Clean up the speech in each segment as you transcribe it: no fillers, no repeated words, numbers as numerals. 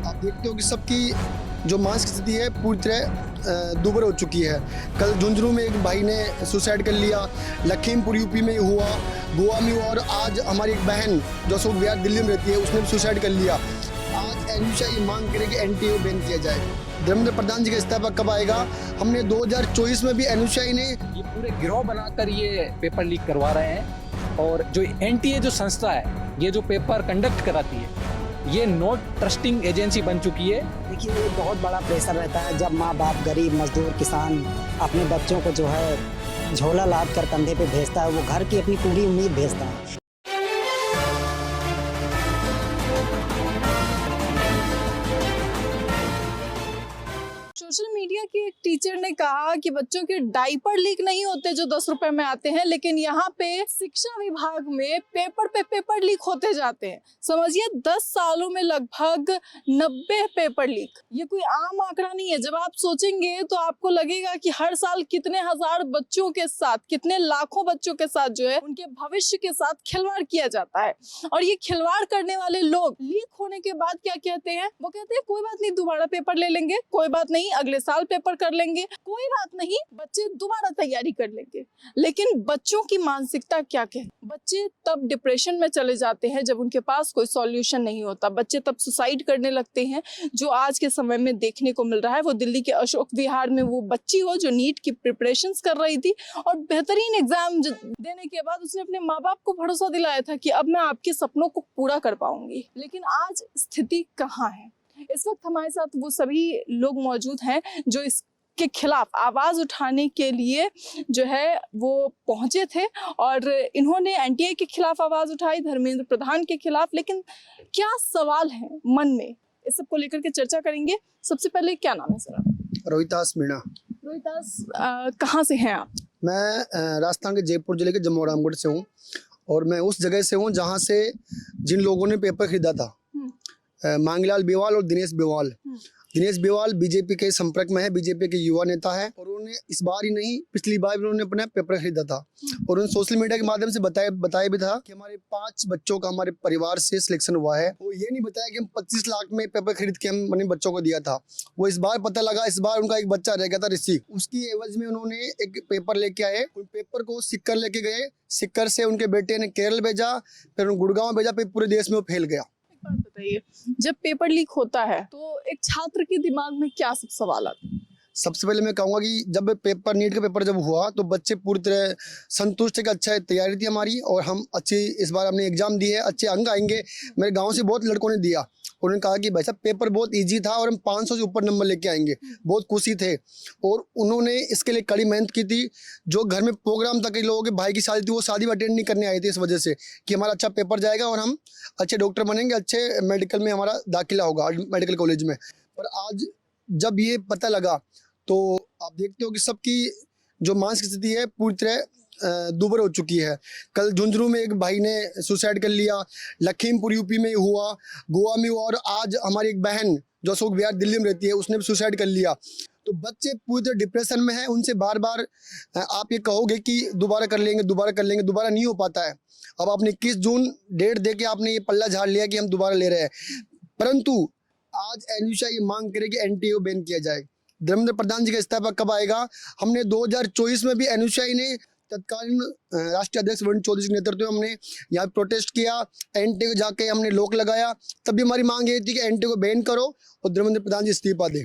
आप देखते हो कि सबकी जो मानसिक स्थिति है पूरी तरह दुर्बल हो चुकी है। कल झुंझुनू में एक भाई ने सुसाइड कर लिया, लखीमपुर यूपी में हुआ, गोवा में हुआ और आज हमारी एक बहन जो अशोक विहार दिल्ली में रहती है उसने भी सुसाइड कर लिया। आज एनुषा ये मांग करे कि एनटीए बैन किया जाए। धर्मेंद्र प्रधान जी का इस्तीफा कब आएगा? हमने 2024 में भी एनुषा ने ये पूरे गिरोह बनाकर ये पेपर लीक करवा रहे हैं और जो एनटीए जो संस्था है ये जो पेपर कंडक्ट कराती है ये नोट ट्रस्टिंग एजेंसी बन चुकी है। देखिए ये बहुत बड़ा प्रेशर रहता है जब माँ बाप गरीब मजदूर किसान अपने बच्चों को जो है झोला लाद कर कंधे पे भेजता है, वो घर की अपनी पूरी उम्मीद भेजता है। सोशल मीडिया की एक टीचर ने कहा कि बच्चों के डायपर लीक नहीं होते जो 10 रुपए में आते हैं, लेकिन यहाँ पे शिक्षा विभाग में पेपर पे पेपर लीक होते जाते हैं। समझिए 10 सालों में लगभग 90 पेपर लीक। ये कोई आम आंकड़ा नहीं है। जब आप सोचेंगे तो आपको लगेगा कि हर साल कितने हजार बच्चों के साथ, कितने लाखों बच्चों के साथ जो है उनके भविष्य के साथ खिलवाड़ किया जाता है। और ये खिलवाड़ करने वाले लोग लीक होने के बाद क्या कहते हैं? वो कहते हैं कोई बात नहीं, दोबारा पेपर ले लेंगे, कोई बात नहीं, अगले साल पेपर कर लेंगे, कोई बात नहीं, बच्चे दोबारा तैयारी कर लेंगे। लेकिन बच्चों की मानसिकता क्या कहती है? बच्चे तब डिप्रेशन में चले जाते हैं जब उनके पास कोई सॉल्यूशन नहीं होता। बच्चे तब सुसाइड करने लगते हैं, जो आज के समय में देखने को मिल रहा है। वो दिल्ली के अशोक विहार में वो बच्ची हो जो नीट की प्रिपरेशंस कर रही थी और बेहतरीन एग्जाम देने के बाद उसने अपने माँ बाप को भरोसा दिलाया था कि अब मैं आपके सपनों को पूरा कर पाऊंगी। लेकिन आज स्थिति कहाँ है? इस वक्त हमारे साथ वो सभी लोग मौजूद हैं जो इसके खिलाफ आवाज उठाने के लिए जो है वो पहुंचे थे और इन्होंने एनटीए के खिलाफ आवाज उठाई, धर्मेंद्र प्रधान के खिलाफ। लेकिन क्या सवाल है मन में, इस सब को लेकर के चर्चा करेंगे। सबसे पहले क्या नाम है सर? रोहितास मीणा। रोहितास, कहाँ से हैं आप? मैं राजस्थान के जयपुर जिले के जम्मू रामगढ़ से हूँ और मैं उस जगह से हूँ जहाँ से जिन लोगों ने पेपर खरीदा था, मांगीलाल बेवाल और दिनेश बेवाल। दिनेश बेवाल बीजेपी के संपर्क में है, बीजेपी के युवा नेता है और उन्होंने इस बार ही नहीं पिछली बार भी उन्होंने अपना पेपर खरीदा था और उन्होंने सोशल मीडिया के माध्यम से बताया भी था कि हमारे 5 बच्चों का हमारे परिवार से सिलेक्शन हुआ है। वो ये नहीं बताया कि हम 25 लाख में पेपर खरीद के हम अपने बच्चों को दिया था। वो इस बार पता लगा, इस बार उनका एक बच्चा रह गया था ऋषि। उसकी एवज में उन्होंने एक पेपर लेके आए, उन पेपर को सिक्कर लेके गए, सिक्कर से उनके बेटे ने केरल भेजा, फिर गुड़गांव भेजा, फिर पूरे देश में वो फैल गया। बात बताइए, जब पेपर लीक होता है तो एक छात्र के दिमाग में क्या सब सवाल आते हैं? सबसे पहले मैं कहूँगा कि जब पेपर नीट का पेपर जब हुआ तो बच्चे पूरी तरह संतुष्ट थे कि अच्छा तैयारी थी हमारी और हम अच्छी इस बार हमने एग्जाम दी है, अच्छे अंक आएंगे। मेरे गांव से बहुत लड़कों ने दिया, उन्होंने कहा कि भाई साहब पेपर बहुत इजी था और हम 500 से ऊपर नंबर लेके आएंगे, बहुत खुशी थे। और उन्होंने इसके लिए कड़ी मेहनत की थी। जो घर में प्रोग्राम था, कई लोगों के भाई की शादी थी, वो शादी भी अटेंड नहीं करने आए थे इस वजह से कि हमारा अच्छा पेपर जाएगा और हम अच्छे डॉक्टर बनेंगे, अच्छे मेडिकल में हमारा दाखिला होगा मेडिकल कॉलेज में। पर आज जब ये पता लगा तो आप देखते हो कि सबकी जो मानसिक स्थिति है पूरी तरह दुर्बल हो चुकी है। कल झुंझुनू में एक भाई ने सुसाइड कर लिया, लखीमपुर यूपी में हुआ, गोवा में हुआ और आज हमारी एक बहन जो अशोक विहार दिल्ली में रहती है उसने भी सुसाइड कर लिया। तो बच्चे पूरी तरह डिप्रेशन में हैं। उनसे बार बार आप ये कहोगे कि दोबारा कर लेंगे, दोबारा कर लेंगे, दोबारा नहीं हो पाता है। अब आपने 21 जून डेट दे के आपने ये पल्ला झाड़ लिया कि हम दोबारा ले रहे हैं, परंतु आज एनुषा ये मांग करे कि एनटीए बैन किया जाए। धर्मेंद्र प्रधान जी का इस्तीफा कब आएगा? हमने 2024 में भी एनुषा ने तत्कालीन राष्ट्रीय अध्यक्ष वरुण चौधरी के नेतृत्व में हमने यहाँ प्रोटेस्ट किया, एनटीए को जाके हमने लोक लगाया। तब भी हमारी मांग ये थी कि एनटीए को बैन करो और धर्मेंद्र प्रधान जी इस्तीफा दें।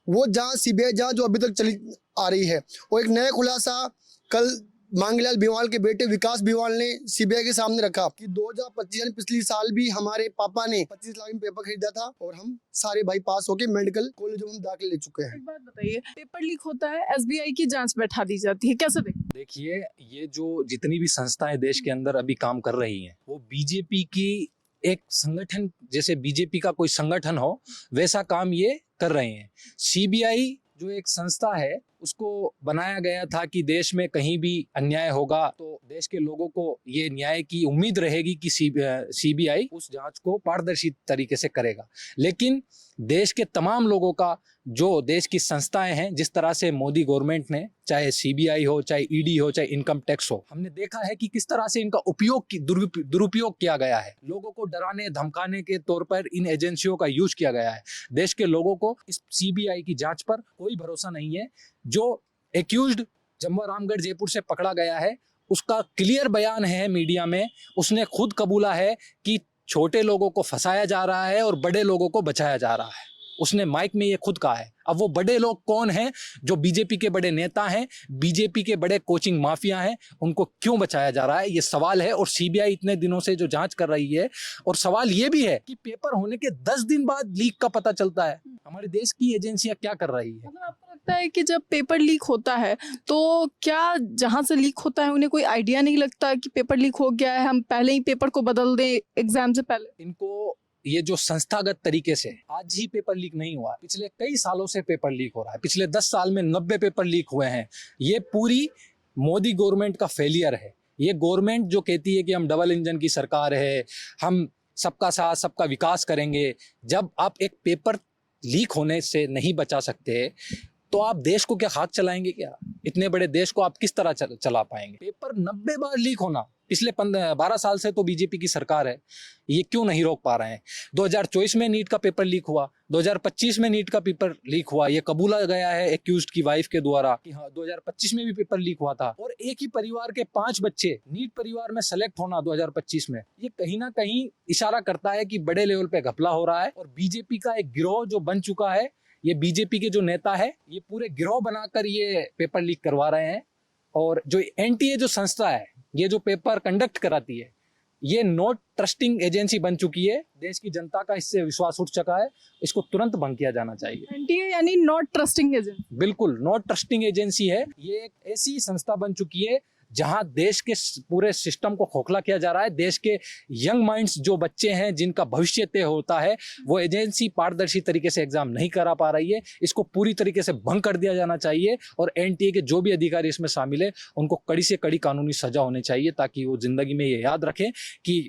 वो जहाँ सीबीआई जांच जो अभी तक चली आ रही है, और एक नया खुलासा कल मांगीलाल बेवाल के बेटे विकास बेवाल ने सीबीआई के सामने रखा कि 2025 यानी पिछली साल भी हमारे पापा ने 25 लाख में पेपर खरीदा था और हम सारे भाई पास होके मेडिकल कॉलेज में हम दाखिले ले चुके हैं। एक बात बताइए, पेपर लीक होता है, एसबीआई की जांच बैठा दी जाती है, कैसे देखिए ये जो जितनी भी संस्थाएं देश के अंदर अभी काम कर रही हैं वो बीजेपी की एक संगठन, जैसे बीजेपी का कोई संगठन हो वैसा काम ये कर रहे हैं। सीबीआई जो एक संस्था है उसको बनाया गया था कि देश में कहीं भी अन्याय होगा तो देश के लोगों को ये न्याय की उम्मीद रहेगी कि सीबीआई उस जांच को पारदर्शी तरीके से करेगा। लेकिन देश के तमाम लोगों का, जो देश की संस्थाएं हैं, जिस तरह से मोदी गवर्नमेंट ने, चाहे सीबीआई हो, चाहे ईडी हो, चाहे इनकम टैक्स हो, हमने देखा है कि किस तरह से इनका दुरुपयोग किया गया है। लोगों को डराने धमकाने के तौर पर इन एजेंसियों का यूज किया गया है। देश के लोगों को इस सीबीआई की जांच पर कोई भरोसा नहीं है। जो एक्यूज्ड जम्मू रामगढ़ जयपुर से पकड़ा गया है, उसका क्लियर बयान है मीडिया में, उसने खुद कबूला है कि छोटे लोगों को फंसाया जा रहा है और बड़े लोगों को बचाया जा रहा है। उसने माइक में ये खुद कहा है। अब वो बड़े लोग कौन हैं? जो बीजेपी के बड़े नेता हैं, बीजेपी के बड़े कोचिंग माफिया हैं, उनको क्यों बचाया जा रहा है, ये सवाल है। और सीबीआई इतने दिनों से जो जांच कर रही है, और सवाल ये भी है कि पेपर होने के 10 दिन बाद लीक का पता चलता है। हमारे देश की एजेंसियां क्या कर रही है? मतलब आपको लगता है कि जब पेपर लीक होता है तो क्या जहां से लीक होता है उन्हें कोई आइडिया नहीं लगता कि पेपर लीक हो गया है, हम पहले ही पेपर को बदल दें एग्जाम से पहले? इनको ये जो संस्थागत तरीके से आज ही पेपर लीक नहीं हुआ, पिछले कई सालों से पेपर लीक हो रहा है। पिछले 10 साल में 90 पेपर लीक हुए हैं। ये पूरी मोदी गवर्नमेंट का फेलियर है। ये गवर्नमेंट जो कहती है कि हम डबल इंजन की सरकार है, हम सबका साथ सबका विकास करेंगे, जब आप एक पेपर लीक होने से नहीं बचा सकते तो आप देश को क्या खाक चलाएंगे? क्या इतने बड़े देश को आप किस तरह चला पाएंगे? पेपर 90 बार लीक होना, पिछले 12 साल से तो बीजेपी की सरकार है, ये क्यों नहीं रोक पा रहे हैं? 2024 में नीट का पेपर लीक हुआ, 2025 में नीट का पेपर लीक हुआ, ये कबूला गया है एक्यूज्ड की वाइफ के द्वारा कि हाँ 2025 में भी पेपर लीक हुआ था। और एक ही परिवार के 5 बच्चे नीट परिवार में सेलेक्ट होना 2025 में, ये कहीं ना कहीं इशारा करता है कि बड़े लेवल पे घपला हो रहा है। और बीजेपी का एक गिरोह जो बन चुका है, ये बीजेपी के जो नेता है, ये पूरे गिरोह बनाकर ये पेपर लीक करवा रहे हैं। और जो एनटीए जो संस्था है, ये जो पेपर कंडक्ट कराती है, ये नॉट ट्रस्टिंग एजेंसी बन चुकी है। देश की जनता का इससे विश्वास उठ चुका है, इसको तुरंत भंग किया जाना चाहिए। एनटीए यानी नॉट ट्रस्टिंग एजेंसी? बिल्कुल नॉट ट्रस्टिंग एजेंसी है। ये एक ऐसी संस्था बन चुकी है जहां देश के पूरे सिस्टम को खोखला किया जा रहा है। देश के यंग माइंड्स जो बच्चे हैं, जिनका भविष्य तय होता है, वो एजेंसी पारदर्शी तरीके से एग्जाम नहीं करा पा रही है। इसको पूरी तरीके से भंग कर दिया जाना चाहिए। और एनटीए के जो भी अधिकारी इसमें शामिल है, उनको कड़ी से कड़ी कानूनी सजा होनी चाहिए, ताकि वो जिंदगी में ये याद रखें कि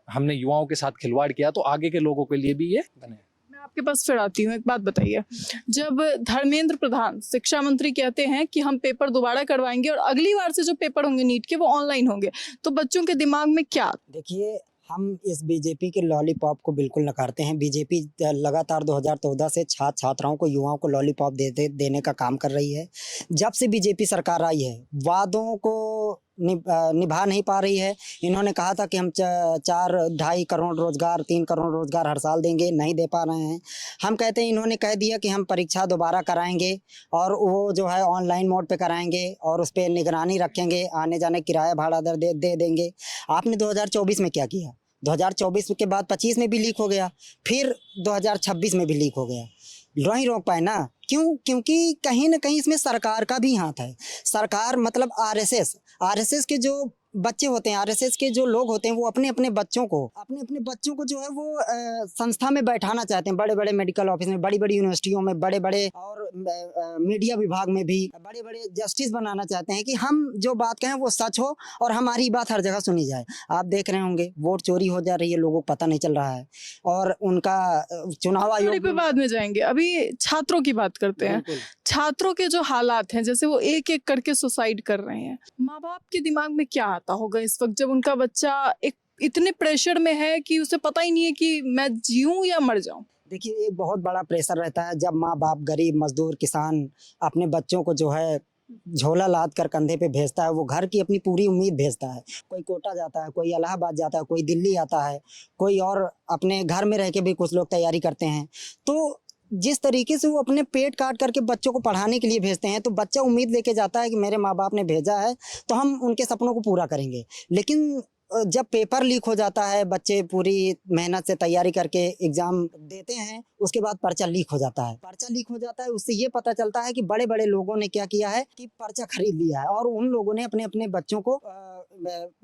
हमने युवाओं के साथ खिलवाड़ किया, तो आगे के लोगों के लिए भी ये बने। आपके पास फिर आती हूँ, एक बात बताइए, जब धर्मेंद्र प्रधान शिक्षा मंत्री कहते हैं कि हम पेपर दोबारा करवाएंगे और अगली बार से जो पेपर होंगे नीट के वो ऑनलाइन होंगे, तो बच्चों के दिमाग में क्या? देखिए, हम इस बीजेपी के लॉलीपॉप को बिल्कुल नकारते हैं। बीजेपी लगातार 2014 से छात्राओं को, युवाओं को लॉलीपॉप देने का काम कर रही है। जब से बीजेपी सरकार आई है, वादों को निभा नहीं पा रही है। इन्होंने कहा था कि हम 4-2.5 करोड़ रोजगार, 3 करोड़ रोजगार हर साल देंगे, नहीं दे पा रहे हैं। हम कहते हैं, इन्होंने कह दिया कि हम परीक्षा दोबारा कराएंगे और वो जो है ऑनलाइन मोड पे कराएंगे और उस पर निगरानी रखेंगे, आने जाने किराया भाड़ा दर दे देंगे। आपने 2024 में क्या किया? 2024 के बाद 25 में भी लीक हो गया, फिर 2026 में भी लीक हो गया। नहीं रोक पाए ना, क्यों? क्योंकि कहीं ना कहीं इसमें सरकार का भी हाथ है। सरकार मतलब आरएसएस के जो बच्चे होते हैं, आरएसएस के जो लोग होते हैं, वो अपने अपने बच्चों को जो है वो संस्था में बैठाना चाहते हैं। बड़े बड़े मेडिकल ऑफिस में, बड़ी बड़ी यूनिवर्सिटियों में, बड़े बड़े और मीडिया विभाग में भी बड़े बड़े जस्टिस बनाना चाहते हैं कि हम जो बात कहें वो सच हो और हमारी बात हर जगह सुनी जाए। आप देख रहे होंगे, वोट चोरी हो जा रही है, लोगों को पता नहीं चल रहा है। और उनका चुनाव आयोग पे बाद में जाएंगे, अभी छात्रों की बात करते हैं। छात्रों के जो हालात हैं, जैसे वो एक एक करके सुसाइड कर रहे हैं, माँ बाप के दिमाग में क्या आता होगा इस वक्त, जब उनका बच्चा एक इतने प्रेशर में है कि उसे पता ही नहीं है कि मैं जीऊं या मर जाऊं? देखिए, एक बहुत बड़ा प्रेशर रहता है जब माँ बाप, गरीब मजदूर किसान अपने बच्चों को जो है झोला लाद कर कंधे पे भेजता है। वो घर की अपनी पूरी उम्मीद भेजता है। कोई कोटा जाता है, कोई इलाहाबाद जाता है, कोई दिल्ली आता है, कोई और अपने घर में रह के भी कुछ लोग तैयारी करते हैं। तो जिस तरीके से वो अपने पेट काट करके बच्चों को पढ़ाने के लिए भेजते हैं, तो बच्चा उम्मीद लेके जाता है कि मेरे माँ बाप ने भेजा है तो हम उनके सपनों को पूरा करेंगे। लेकिन जब पेपर लीक हो जाता है, बच्चे पूरी मेहनत से तैयारी करके एग्जाम देते हैं, उसके बाद पर्चा लीक हो जाता है। पर्चा लीक हो जाता है, उससे ये पता चलता है कि बड़े बड़े लोगों ने क्या किया है कि पर्चा खरीद लिया है और उन लोगों ने अपने अपने बच्चों को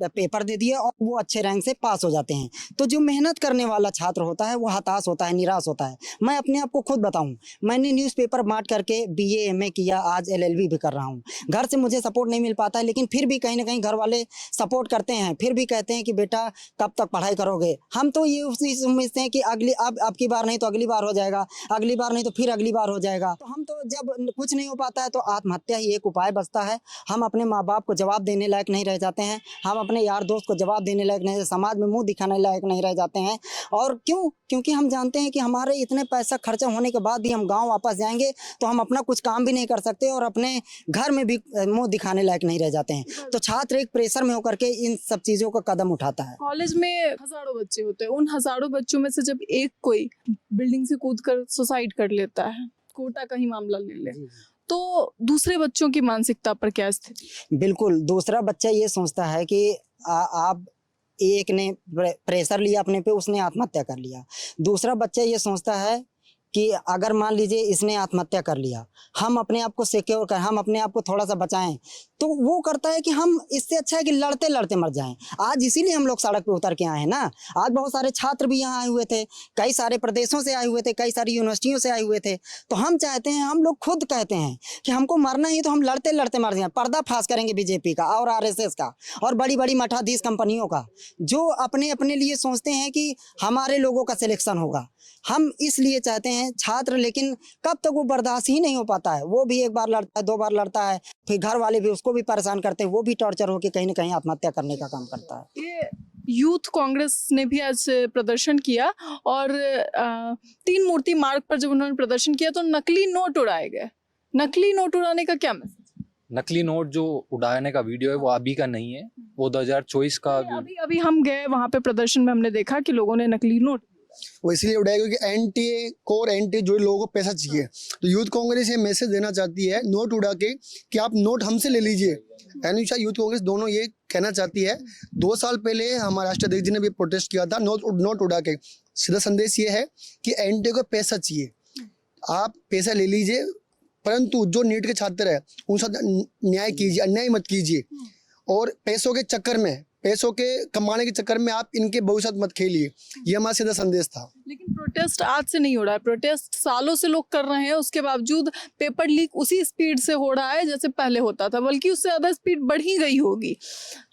पेपर दे दिया और वो अच्छे रैंक से पास हो जाते हैं। तो जो मेहनत करने वाला छात्र होता है वो हताश होता है, निराश होता है। मैं अपने आप को खुद बताऊं, मैंने न्यूज़पेपर बांट करके BA MA किया, आज LLB भी कर रहा हूं। घर से मुझे सपोर्ट नहीं मिल पाता है, लेकिन फिर भी कहीं ना कहीं घर वाले सपोर्ट करते हैं, फिर भी कहते हैं कि बेटा कब तक पढ़ाई करोगे। हम तो ये उसी समझते हैं कि अब की बार नहीं तो अगली बार हो जाएगा, अगली बार नहीं तो फिर अगली बार हो जाएगा। तो हम तो जब कुछ नहीं हो पाता है तो आत्महत्या ही एक उपाय बचता है। हम अपने माँ बाप को जवाब देने लायक नहीं रह जाते हैं, हम अपने यार दोस्त को जवाब देने लायक नहीं, समाज में मुंह दिखाने लायक नहीं रह जाते हैं। और क्योंकि हम जानते हैं कि हमारे इतने पैसा खर्चा होने के बाद भी हम गाँव वापस जाएंगे तो हम अपना कुछ काम भी नहीं कर सकते और अपने घर में भी मुंह दिखाने लायक नहीं रह जाते हैं। तो छात्र एक प्रेशर में होकर के इन सब चीज़ों का कदम उठाता है। कॉलेज में हजारों बच्चे होते हैं, उन हजारों बच्चों में से जब एक कोई बिल्डिंग से कूदकर सुसाइड कर लेता है, कोटा का ही मामला ले ले, तो दूसरे बच्चों की मानसिकता पर क्या स्थिति? बिल्कुल, दूसरा बच्चा ये सोचता है कि आप एक ने प्रेशर लिया अपने पे, उसने आत्महत्या कर लिया। दूसरा बच्चा ये सोचता है कि अगर मान लीजिए इसने आत्महत्या कर लिया, हम अपने आप को सिक्योर कर, हम अपने आप को थोड़ा सा बचाएं, तो वो करता है कि हम इससे अच्छा है कि लड़ते लड़ते मर जाएं। आज इसीलिए हम लोग सड़क पे उतर के आए हैं ना। आज बहुत सारे छात्र भी यहाँ आए हुए थे, कई सारे प्रदेशों से आए हुए थे, कई सारी यूनिवर्सिटियों से आए हुए थे। तो हम चाहते हैं, हम लोग खुद कहते हैं कि हमको मरना ही तो हम लड़ते लड़ते मर जाएं। पर्दाफाश करेंगे BJP का और RSS का और बड़ी बड़ी मठाधीश कंपनियों का, जो अपने अपने लिए सोचते हैं कि हमारे लोगों का सिलेक्शन होगा। हम इसलिए चाहते हैं छात्र, लेकिन कब तक वो बर्दाश्त ही नहीं हो पाता है। वो भी एक बार लड़ता है, 2 बार लड़ता है, फिर घर वाले भी उसको भी परेशान करते हैं, वो भी टॉर्चर होकर कहीं ना कहीं आत्महत्या करने का काम करता है। ये यूथ कांग्रेस ने भी आज प्रदर्शन किया और 3 मूर्ति मार्ग पर जब उन्होंने प्रदर्शन किया तो नकली नोट उड़ाए गए। नकली नोट उड़ाने का क्या मैसेज? नकली नोट जो उड़ाने का वीडियो है वो अभी का नहीं है, वो 2024 का। अभी हम गए वहां पे प्रदर्शन में, हमने देखा कि लोगों ने नकली नोट, वो इसलिए उड़ाएगा क्योंकि एनटीए कोर एनटीए जो लोगों को पैसा चाहिए। तो यूथ कांग्रेस ये मैसेज देना चाहती है नोट उड़ा के कि आप नोट हमसे ले लीजिए। एनुषा यूथ कांग्रेस दोनों ये कहना चाहती है। 2 साल पहले हमारे राष्ट्रीय अध्यक्ष जी ने भी प्रोटेस्ट किया था नोट उड़ा के। सीधा संदेश ये है कि एनटीए को पैसा चाहिए, आप पैसा ले लीजिए, परंतु जो नीट के छात्र है उनसे न्याय कीजिए, अन्याय मत कीजिए। और पैसों के चक्कर में, पैसों के कमाने के चक्कर में आप इनके भविष्य मत खेलिए। ये हमारा सीधा संदेश था। लेकिन प्रोटेस्ट आज से नहीं हो रहा है, प्रोटेस्ट सालों से लोग कर रहे हैं, उसके बावजूद पेपर लीक उसी स्पीड से हो रहा है जैसे पहले होता था, बल्कि उससे ज़्यादा स्पीड बढ़ ही गई होगी।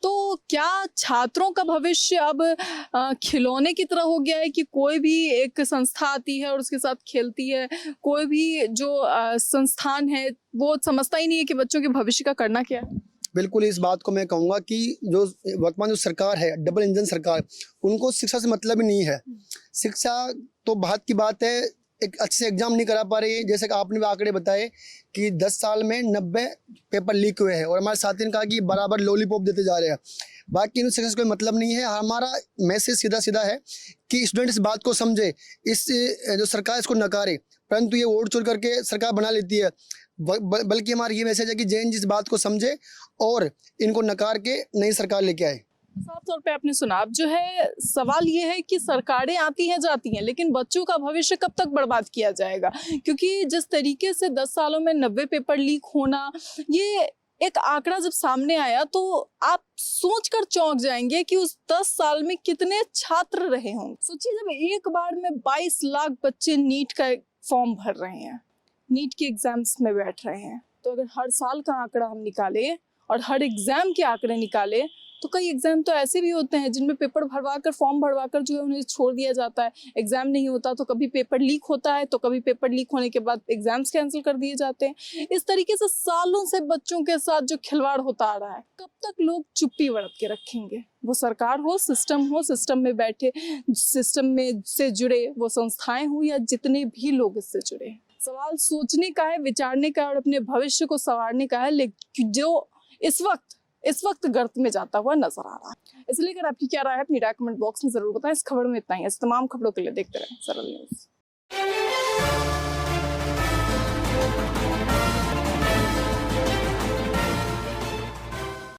तो क्या छात्रों का भविष्य अब खिलौने की तरह हो गया है कि कोई भी एक संस्था आती है और उसके साथ खेलती है? कोई भी जो संस्थान है वो समझता ही नहीं है कि बच्चों के भविष्य का करना क्या है। बिल्कुल, इस बात को मैं कहूँगा कि जो वर्तमान जो सरकार है, डबल इंजन सरकार, उनको शिक्षा से मतलब ही नहीं है। शिक्षा तो बात की बात है, एक अच्छे से एग्जाम नहीं करा पा रही है। जैसे कि आपने भी आंकड़े बताए कि 10 साल में 90 पेपर लीक हुए हैं और हमारे साथी ने कहा कि बराबर लॉलीपॉप देते जा रहे हैं। बाकी इन शिक्षा से कोई मतलब नहीं है। हमारा मैसेज सीधा सीधा है कि स्टूडेंट इस बात को समझे, इस जो सरकार इसको नकारे, परंतु ये वोट चोर करके सरकार बना लेती है। बल्कि हमारा ये मैसेज है कि जैन जिस बात को समझे और इनको नकार के नई सरकार लेके आए। साफ तौर पे आपने सुना। अब जो है सवाल ये है कि सरकारें आती हैं जाती हैं, लेकिन बच्चों का भविष्य कब तक बर्बाद किया जाएगा? क्योंकि जिस तरीके से 10 सालों में 90 पेपर लीक होना, ये एक आंकड़ा जब सामने आया तो आप सोचकर चौंक जाएंगे कि उस 10 साल में कितने छात्र रहे होंगे। सोचिए, जब एक बार में 22 लाख बच्चे नीट का फॉर्म भर रहे हैं, नीट के एग्जाम्स में बैठ रहे हैं, तो अगर हर साल का आंकड़ा हम निकालें और हर एग्जाम के आंकड़े निकालें तो कई एग्जाम तो ऐसे भी होते हैं जिनमें पेपर भरवाकर, फॉर्म भरवाकर जो है उन्हें छोड़ दिया जाता है। एग्जाम नहीं होता तो कभी पेपर लीक होता है, तो कभी पेपर लीक होने के बाद एग्जाम्स कैंसिल कर दिए जाते हैं। इस तरीके से सालों से बच्चों के साथ जो खिलवाड़ होता आ रहा है, कब तक लोग चुप्पी बरत के रखेंगे? वो सरकार हो, सिस्टम में बैठे, सिस्टम में से जुड़े वो संस्थाएं हो या जितने भी लोग इससे जुड़े हैं। सवाल सोचने का है, विचारने का और अपने भविष्य को संवारने का है, लेकिन जो इस वक्त गर्त में जाता हुआ नजर आ रहा है। इसलिए अगर आपकी क्या राय है अपनी राय कमेंट बॉक्स में जरूर बताएं। इस खबर में इतना ही है। तमाम खबरों के लिए देखते रहें सरल न्यूज।